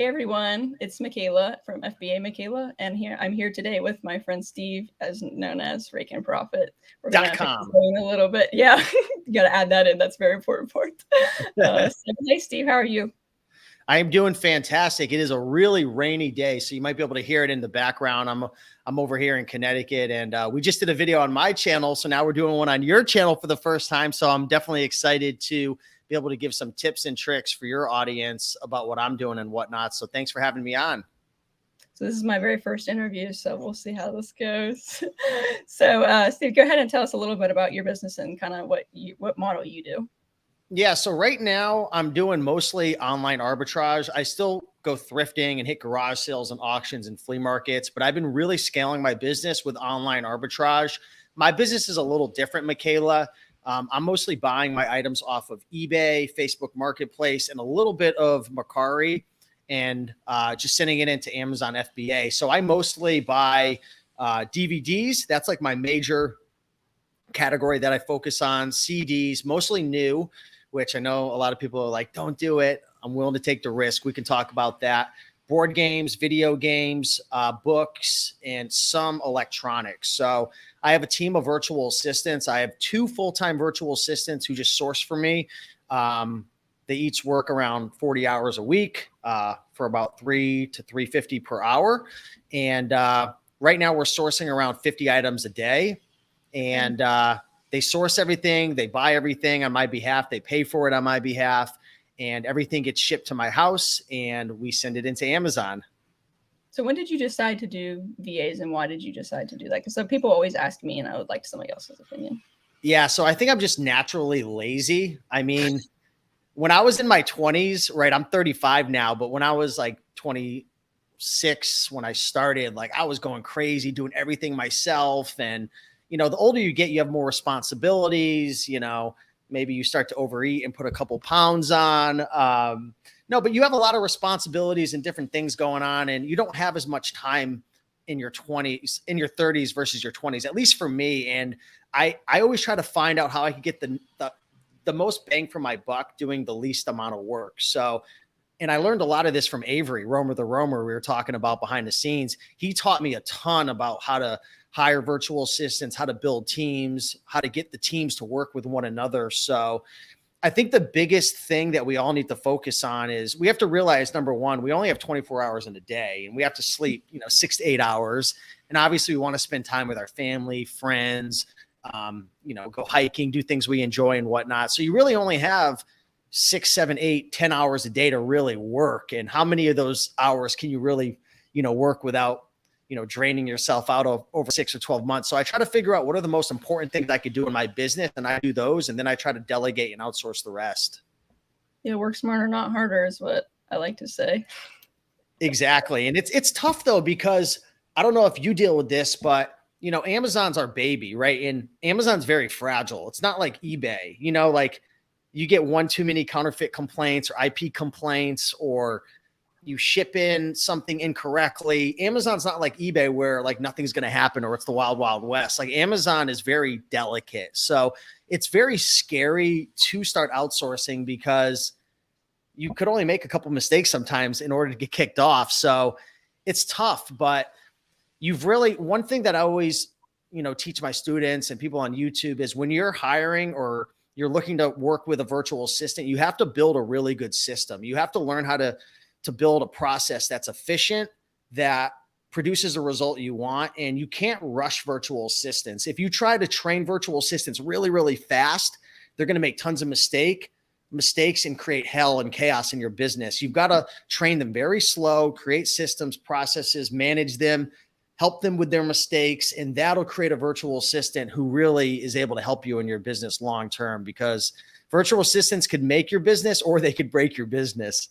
Hey everyone, it's Michaela from FBA Michaela, and I'm here today with my friend Steve, as known as Raikenprofit. We're gonna pick his .com. brain a little bit. Yeah, you gotta add that in. That's very important part. Hey Steve, how are you? I am doing fantastic. It is a really rainy day, so you might be able to hear it in the background. I'm over here in Connecticut, and we just did a video on my channel, so now we're doing one on your channel for the first time. So I'm definitely excited to be able to give some tips and tricks for your audience about what I'm doing and whatnot. So thanks for having me on. So this is my very first interview, so we'll see how this goes. So Steve, go ahead and tell us a little bit about your business and kind of what model you do. Yeah, so right now I'm doing mostly online arbitrage. I still go thrifting and hit garage sales and auctions and flea markets, but I've been really scaling my business with online arbitrage. My business is a little different, Michaela. I'm mostly buying my items off of eBay, Facebook Marketplace, and a little bit of Mercari, and just sending it into Amazon FBA. So I mostly buy DVDs. That's like my major category that I focus on. CDs, mostly new, which I know a lot of people are like, don't do it. I'm willing to take the risk. We can talk about that. Board games, video games, books, and some electronics. So I have a team of virtual assistants. I have 2 full-time virtual assistants who just source for me. They each work around 40 hours a week for about $3 to $3.50 per hour. And right now we're sourcing around 50 items a day. And they source everything. They buy everything on my behalf. They pay for it on my behalf. And everything gets shipped to my house, and we send it into Amazon. So when did you decide to do VAs, and why did you decide to do that? Because some people always ask me, and I would like somebody else's opinion. Yeah, so I think I'm just naturally lazy. I mean, when I was in my 20s, right, I'm 35 now, but when I was like 26, when I started, like I was going crazy, doing everything myself. And, you know, the older you get, you have more responsibilities, you know, maybe you start to overeat and put a couple pounds on. No, but you have a lot of responsibilities and different things going on, and you don't have as much time in your 20s, in your 30s versus your 20s, at least for me. And I always try to find out how I can get the most bang for my buck doing the least amount of work. So, and I learned a lot of this from Avery, Romer the Romer, we were talking about behind the scenes. He taught me a ton about how to hire virtual assistants, how to build teams, how to get the teams to work with one another. So I think the biggest thing that we all need to focus on is we have to realize, number one, we only have 24 hours in a day, and we have to sleep, 6 to 8 hours. And obviously we want to spend time with our family, friends, go hiking, do things we enjoy and whatnot. So you really only have 6, 7, 8, 10 hours a day to really work. And how many of those hours can you really, work without, draining yourself out of over 6 or 12 months. So I try to figure out what are the most important things I could do in my business, and I do those. And then I try to delegate and outsource the rest. Yeah, work smarter, not harder is what I like to say. Exactly. And it's tough though, because I don't know if you deal with this, but Amazon's our baby, right? And Amazon's very fragile. It's not like eBay, like you get one too many counterfeit complaints or IP complaints, or you ship in something incorrectly. Amazon's not like eBay where like nothing's going to happen or it's the wild, wild west. Like Amazon is very delicate. So it's very scary to start outsourcing because you could only make a couple mistakes sometimes in order to get kicked off. So it's tough, but one thing that I always, teach my students and people on YouTube is when you're hiring or you're looking to work with a virtual assistant, you have to build a really good system. You have to learn how to build a process that's efficient, that produces a result you want. And you can't rush virtual assistants. If you try to train virtual assistants really, really fast, they're going to make tons of mistakes and create hell and chaos in your business. You've got to train them very slow, create systems, processes, manage them, help them with their mistakes. And that'll create a virtual assistant who really is able to help you in your business long-term, because virtual assistants could make your business or they could break your business.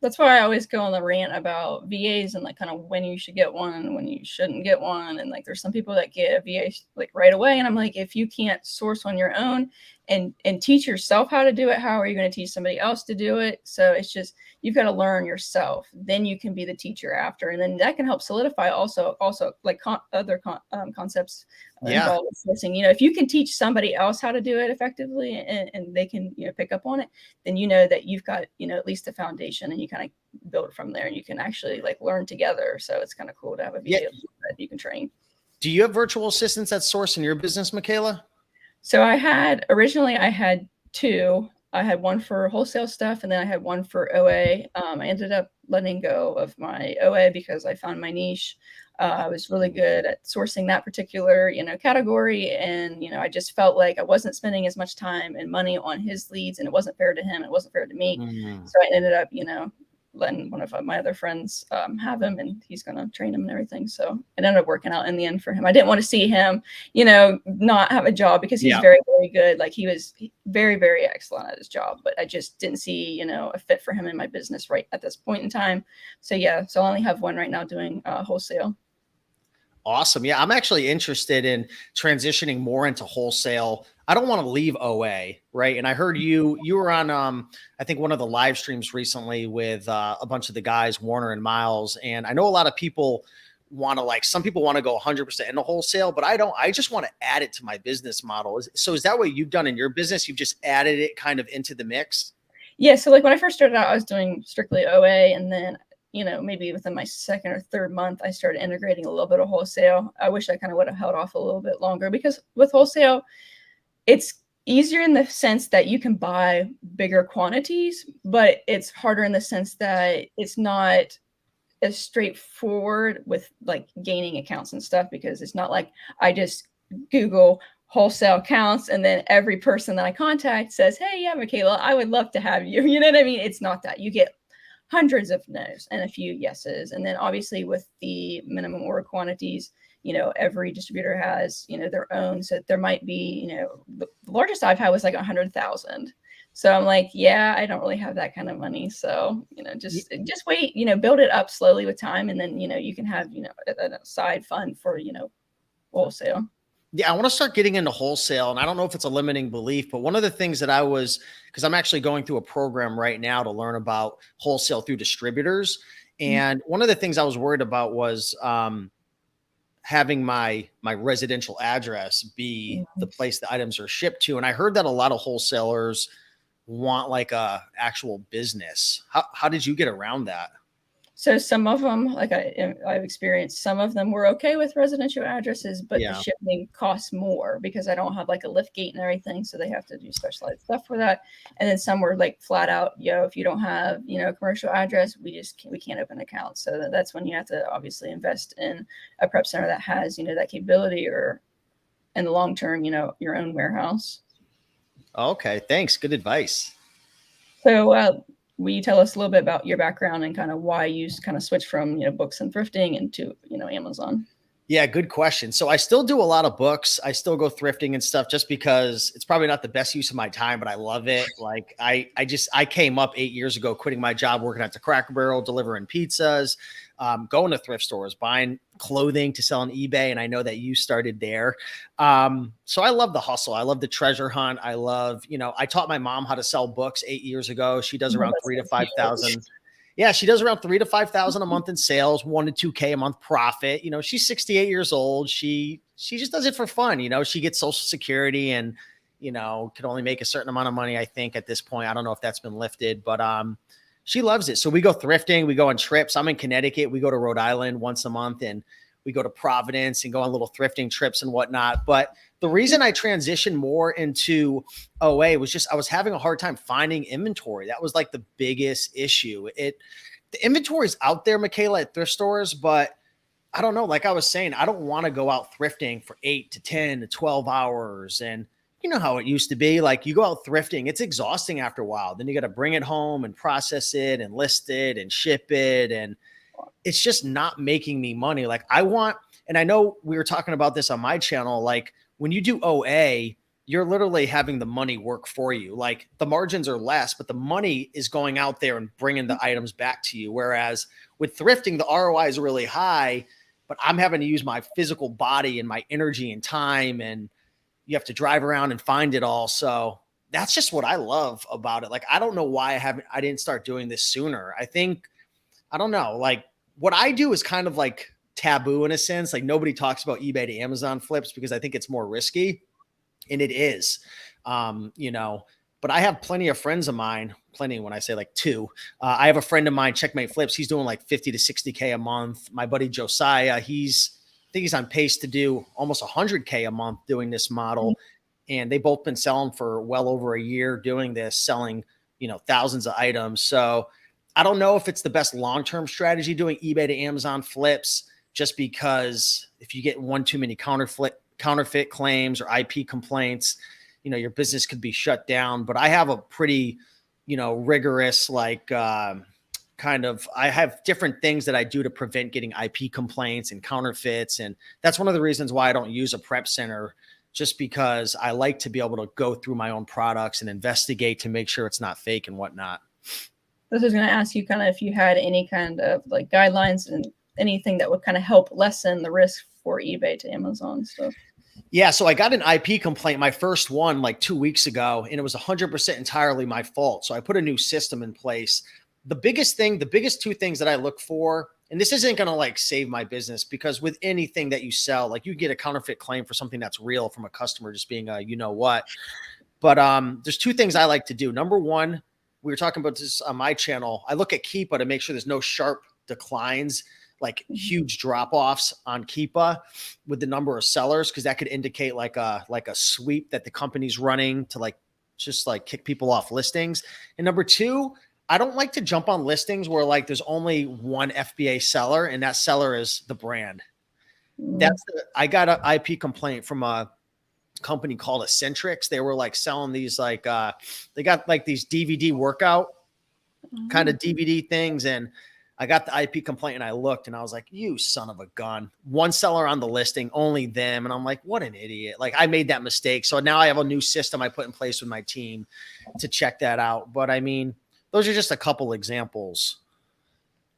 That's why I always go on the rant about VAs and like kind of when you should get one and when you shouldn't get one. And like, there's some people that get a VA like right away. And I'm like, if you can't source on your own and teach yourself how to do it, how are you going to teach somebody else to do it? So it's just, you've got to learn yourself. Then you can be the teacher after. And then that can help solidify also like other concepts involved with sourcing. If you can teach somebody else how to do it effectively and they can, pick up on it, then that you've got, at least a foundation, and you kind of build from there. You can actually like learn together. So it's kind of cool to have a Yeah. VA that you can train. Do you have virtual assistants that source in your business, Michaela? So originally I had two. I had one for wholesale stuff, and then I had one for OA. I ended up letting go of my OA because I found my niche. I was really good at sourcing that particular, category, and I just felt like I wasn't spending as much time and money on his leads, and it wasn't fair to him. It wasn't fair to me. Mm. So I ended up, letting one of my other friends have him, and he's going to train him and everything. So it ended up working out in the end for him. I didn't want to see him, not have a job because he's Yeah. very, very good. Like he was very, very excellent at his job, but I just didn't see, a fit for him in my business right at this point in time. So yeah, so I only have one right now doing wholesale. Awesome. Yeah, I'm actually interested in transitioning more into wholesale. I don't want to leave OA, right? And I heard you were on I think one of the live streams recently with a bunch of the guys, Warner and Miles, and I know a lot of people want to some people want to go 100% into wholesale, but I don't. I just want to add it to my business model. So is that what you've done in your business? You've just added it kind of into the mix? Yeah, so like when I first started out, I was doing strictly OA, and then maybe within my second or third month, I started integrating a little bit of wholesale. I wish I kind of would have held off a little bit longer because with wholesale, it's easier in the sense that you can buy bigger quantities, but it's harder in the sense that it's not as straightforward with like gaining accounts and stuff, because it's not like I just Google wholesale accounts and then every person that I contact says, hey, yeah, Michaela, I would love to have you. You know what I mean? It's not that. You get hundreds of no's and a few yeses. And then obviously with the minimum order quantities, every distributor has, their own. So there might be, the largest I've had was like 100,000. So I'm like, yeah, I don't really have that kind of money. So, just wait, build it up slowly with time. And then, you can have, a side fund for, wholesale. Yeah, I want to start getting into wholesale. And I don't know if it's a limiting belief, but one of the things that because I'm actually going through a program right now to learn about wholesale through distributors. And one of the things I was worried about was having my residential address be the place the items are shipped to. And I heard that a lot of wholesalers want like a actual business. How did you get around that? So some of them, like I've experienced, some of them were okay with residential addresses, but the shipping costs more because I don't have like a lift gate and everything. So they have to do specialized stuff for that. And then some were like flat out, if you don't have, a commercial address, we can't open accounts. So that's when you have to obviously invest in a prep center that has, that capability, or in the long term, your own warehouse. Okay. Thanks. Good advice. So, will you tell us a little bit about your background and kind of why you kind of switched from, books and thrifting into, Amazon? Yeah, good question. So I still do a lot of books. I still go thrifting and stuff just because it's probably not the best use of my time, but I love it. Like I came up 8 years ago, quitting my job, working at the Cracker Barrel, delivering pizzas, going to thrift stores, buying clothing to sell on eBay. And I know that you started there. So I love the hustle. I love the treasure hunt. I love, I taught my mom how to sell books 8 years ago. She does around 3,000 to 5,000. Yeah, she does around 3,000 to 5,000 a month in sales, 1 to 2K a month profit. She's 68 years old. She just does it for fun. She gets Social Security and, can only make a certain amount of money, I think, at this point. I don't know if that's been lifted, but she loves it. So we go thrifting, we go on trips. I'm in Connecticut. We go to Rhode Island once a month, and we go to Providence and go on little thrifting trips and whatnot. But the reason I transitioned more into OA was just I was having a hard time finding inventory. That was like the biggest issue. The inventory is out there, Michaela, at thrift stores, but I don't know. Like I was saying, I don't want to go out thrifting for 8 to 10 to 12 hours. And you know how it used to be. Like you go out thrifting, it's exhausting after a while. Then you got to bring it home and process it and list it and ship it. And it's just not making me money. Like I want, and I know we were talking about this on my channel, like when you do OA, you're literally having the money work for you. Like the margins are less, but the money is going out there and bringing the items back to you. Whereas with thrifting, the ROI is really high, but I'm having to use my physical body and my energy and time, and you have to drive around and find it all. So that's just what I love about it. Like, I don't know why I didn't start doing this sooner. I don't know. Like what I do is kind of like taboo in a sense. Like nobody talks about eBay to Amazon flips because I think it's more risky, and it is. But I have plenty of friends of mine, plenty when I say like two. I have a friend of mine, Checkmate Flips. He's doing like 50 to 60K a month. My buddy Josiah, I think he's on pace to do almost 100K a month doing this model. And they've both been selling for well over a year doing this, selling, thousands of items. So I don't know if it's the best long-term strategy doing eBay to Amazon flips, just because if you get one too many counterfeit claims or IP complaints, your business could be shut down. But I have a pretty, rigorous, I have different things that I do to prevent getting IP complaints and counterfeits. And that's one of the reasons why I don't use a prep center, just because I like to be able to go through my own products and investigate to make sure it's not fake and whatnot. This is going to ask you kind of if you had any kind of like guidelines and anything that would kind of help lessen the risk for eBay to Amazon stuff. Yeah. So I got an IP complaint, my first one, like 2 weeks ago, and it was 100% entirely my fault. So I put a new system in place. The biggest two things that I look for, and this isn't going to like save my business, because with anything that you sell, like you get a counterfeit claim for something that's real from a customer just being what. But there's two things I like to do. Number one, we were talking about this on my channel. I look at Keepa to make sure there's no sharp declines, like huge drop-offs on Keepa with the number of sellers, because that could indicate like a sweep that the company's running to just kick people off listings. And number two, I don't like to jump on listings where like there's only one FBA seller and that seller is the brand. I got an IP complaint from a company called Eccentrics. They were like selling these they got like these DVD workout kind of DVD things, and I got the IP complaint and I looked and I was like, you son of a gun. One seller on the listing, only them. And I'm like, what an idiot. Like I made that mistake. So now I have a new system I put in place with my team to check that out. But I mean, those are just a couple examples.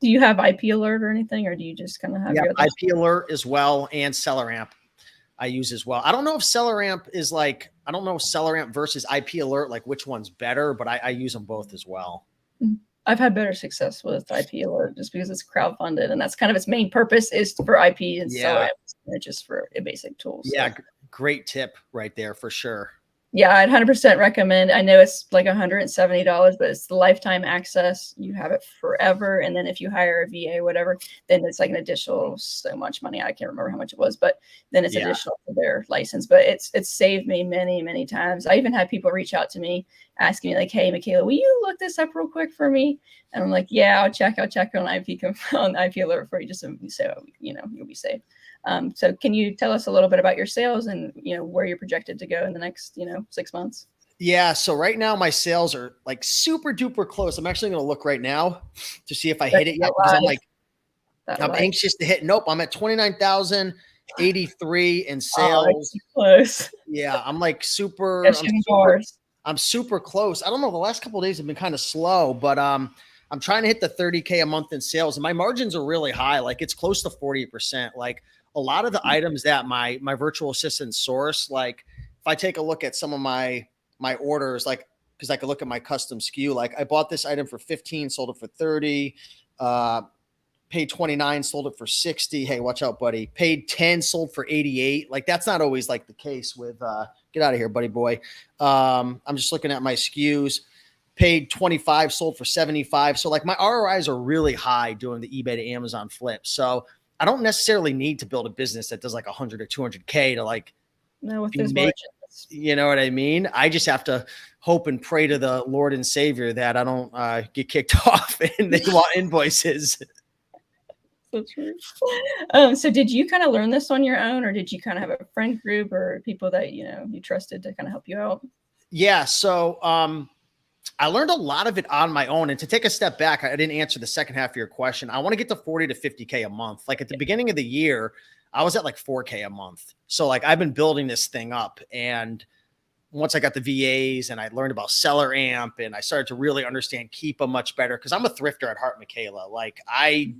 Do you have IP alert or anything, or do you just kind of have your IP alert as well, and Seller Amp I use as well. I don't know if Seller Amp is like, I don't know if Seller Amp versus IP alert, like which one's better, but I use them both as well. I've had better success with IP alert just because it's crowdfunded, and that's kind of its main purpose is for IP and Seller Amp, just for a basic tool. So. Yeah, great tip right there for sure. Yeah, I'd 100% recommend. I know it's like $170, but it's the lifetime access. You have it forever. And then if you hire a VA, whatever, then it's like an additional so much money. I can't remember how much it was, but then it's additional to their license. But it's saved me many, many times. I even had people reach out to me asking me like, hey, Michaela, will you look this up real quick for me? And I'm like, yeah, I'll check on IP alert for you, just so you'll be safe. So can you tell us a little bit about your sales and, where you're projected to go in the next, 6 months? Yeah. So right now my sales are like super duper close. I'm actually going to look right now to see if I hit it yet, because I'm anxious to hit. Nope. I'm at 29,083 in sales. Close. Yeah. I'm like I'm super close. I don't know. The last couple of days have been kind of slow, but, I'm trying to hit the 30K a month in sales, and my margins are really high. Like it's close to 40%. Like a lot of the items that my virtual assistant source, like if I take a look at some of my orders, like, cause I could look at my custom SKU, like I bought this item for 15, sold it for 30, paid 29, sold it for 60. Hey, watch out, buddy. Paid 10, sold for 88. Like that's not always like the case with, get out of here, buddy boy. I'm just looking at my SKUs. Paid 25, sold for 75. So like my ROIs are really high doing the eBay to Amazon flip. So I don't necessarily need to build a business that does like 100 or 200K to like, with those margins. You know what I mean? I just have to hope and pray to the Lord and Savior that I don't get kicked off and they want invoices. So true. So did you kind of learn this on your own, or did you kind of have a friend group or people that, you trusted to kind of help you out? Yeah. So, I learned a lot of it on my own. And to take a step back, I didn't answer the second half of your question. I want to get to 40 to 50K a month. Like at the beginning of the year, I was at like 4K a month. So like I've been building this thing up. And once I got the VAs and I learned about Seller Amp and I started to really understand Keepa much better, because I'm a thrifter at heart, Michaela. Like I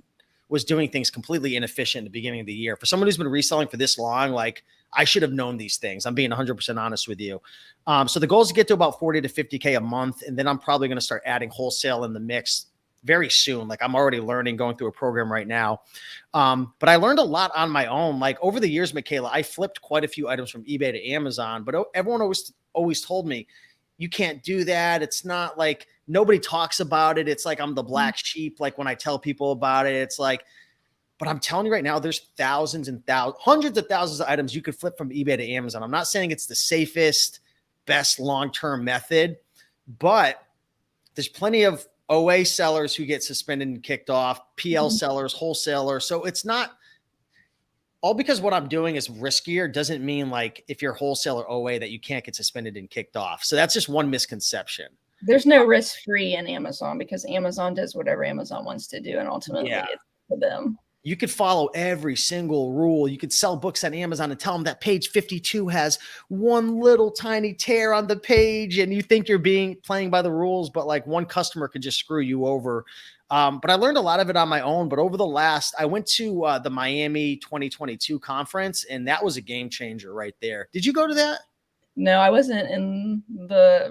was doing things completely inefficient at the beginning of the year. For someone who's been reselling for this long, like I should have known these things. I'm being 100% honest with you. So the goal is to get to about 40 to 50K a month. And then I'm probably going to start adding wholesale in the mix very soon. Like I'm already learning, going through a program right now. But I learned a lot on my own. Like over the years, Michaela, I flipped quite a few items from eBay to Amazon, but everyone always told me, you can't do that. It's not like nobody talks about it. It's like I'm the black sheep. Like when I tell people about it, it's like, but I'm telling you right now, there's thousands and thousands, hundreds of thousands of items you could flip from eBay to Amazon. I'm not saying it's the safest, best long-term method, but there's plenty of OA sellers who get suspended and kicked off, PL sellers, wholesalers. So it's not all because what I'm doing is riskier doesn't mean like if you're wholesaler OA that you can't get suspended and kicked off. So that's just one misconception. There's no risk free in Amazon because Amazon does whatever Amazon wants to do. And ultimately it's for them. You could follow every single rule. You could sell books on Amazon and tell them that page 52 has one little tiny tear on the page and you think you're playing by the rules, but like one customer could just screw you over. But I learned a lot of it on my own. But over I went to the Miami 2022 conference, and that was a game changer right there. Did you go to that? No, I wasn't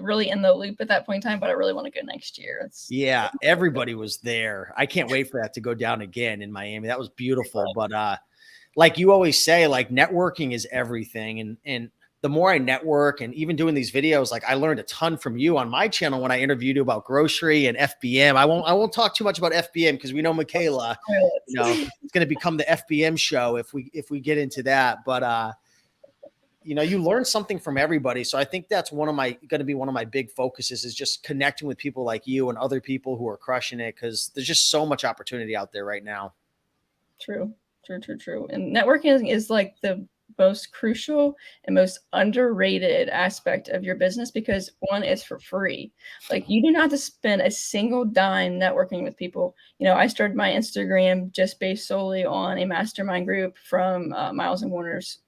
really in the loop at that point in time, but I really want to go next year. Yeah, everybody was there. I can't wait for that to go down again in Miami. That was beautiful. But like you always say, like networking is everything. And the more I network and even doing these videos, like I learned a ton from you on my channel when I interviewed you about grocery and FBM. I won't talk too much about FBM because we know Michaela, it's going to become the FBM show if we get into that. But you learn something from everybody. So I think that's going to be one of my big focuses is just connecting with people like you and other people who are crushing it. Cause there's just so much opportunity out there right now. True. And networking is like the most crucial and most underrated aspect of your business because one, it's for free. Like you do not have to spend a single dime networking with people. I started my Instagram just based solely on a mastermind group from Miles and Warner's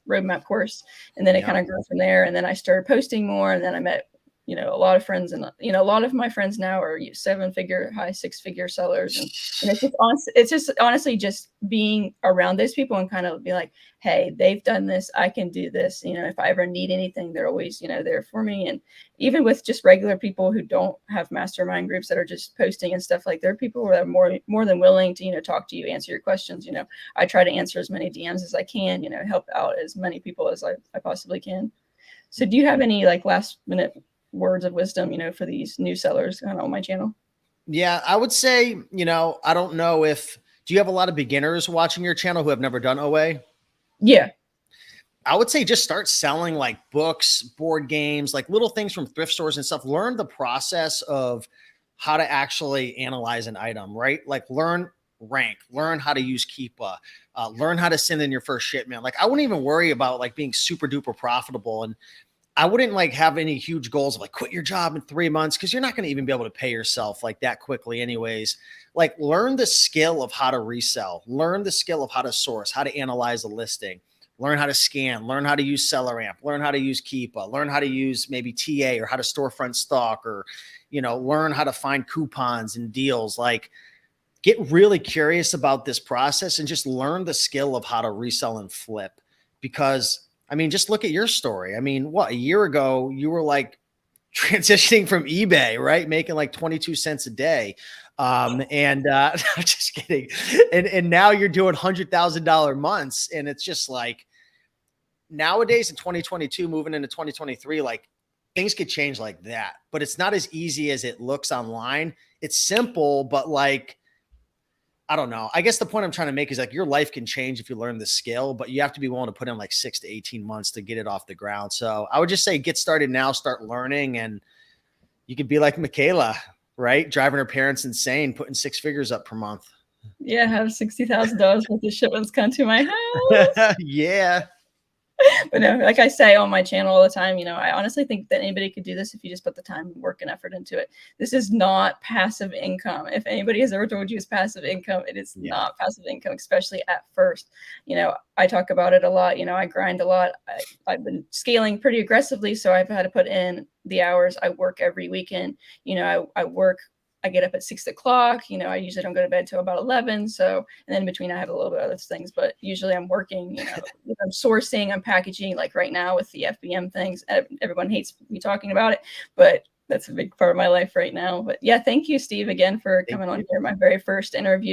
roadmap course. And then it kind of grew from there. And then I started posting more. And then I met a lot of friends, and a lot of my friends now are 7-figure, high 6-figure sellers, and it's just honestly just being around those people and kind of be like, hey, they've done this, I can do this. If I ever need anything, they're always there for me. And even with just regular people who don't have mastermind groups that are just posting and stuff, like there are people who are more than willing to talk to you, answer your questions. I try to answer as many DMs as I can, help out as many people as I possibly can. So do you have any like last minute words of wisdom, for these new sellers on my channel? Yeah, I would say, I don't know do you have a lot of beginners watching your channel who have never done OA? Yeah. I would say just start selling like books, board games, like little things from thrift stores and stuff. Learn the process of how to actually analyze an item, right? Like learn rank, learn how to use Keepa, learn how to send in your first shipment. Like I wouldn't even worry about like being super duper profitable. And I wouldn't like have any huge goals of like quit your job in 3 months because you're not going to even be able to pay yourself like that quickly anyways. Like learn the skill of how to resell, learn the skill of how to source, how to analyze a listing, learn how to scan, learn how to use SellerAmp, learn how to use Keepa, learn how to use maybe TA or how to storefront stock or, learn how to find coupons and deals. Like get really curious about this process and just learn the skill of how to resell and flip because just look at your story. A year ago, you were like transitioning from eBay, right? Making like 22 cents a day. I'm just kidding. And now you're doing $100,000 months. And it's just like nowadays in 2022, moving into 2023, like things could change like that, but it's not as easy as it looks online. It's simple, but like, I don't know. I guess the point I'm trying to make is like your life can change if you learn the skill, but you have to be willing to put in like 6 to 18 months to get it off the ground. So I would just say get started now, start learning, and you could be like Michaela, right? Driving her parents insane, putting 6 figures up per month. Yeah, have $60,000 worth of shipments come to my house. Yeah. But no, like I say on my channel all the time, I honestly think that anybody could do this if you just put the time, work, and effort into it. This is not passive income. If anybody has ever told you it's passive income, it is not passive income, especially at first. I talk about it a lot. I grind a lot. I've been scaling pretty aggressively, so I've had to put in the hours. I work every weekend. I get up at 6 o'clock. I usually don't go to bed till about 11. So, and then in between I have a little bit of other things, but usually I'm working, I'm sourcing, I'm packaging, like right now with the FBM things. Everyone hates me talking about it, but that's a big part of my life right now. But yeah, thank you, Steve, again for coming on here, my very first interview.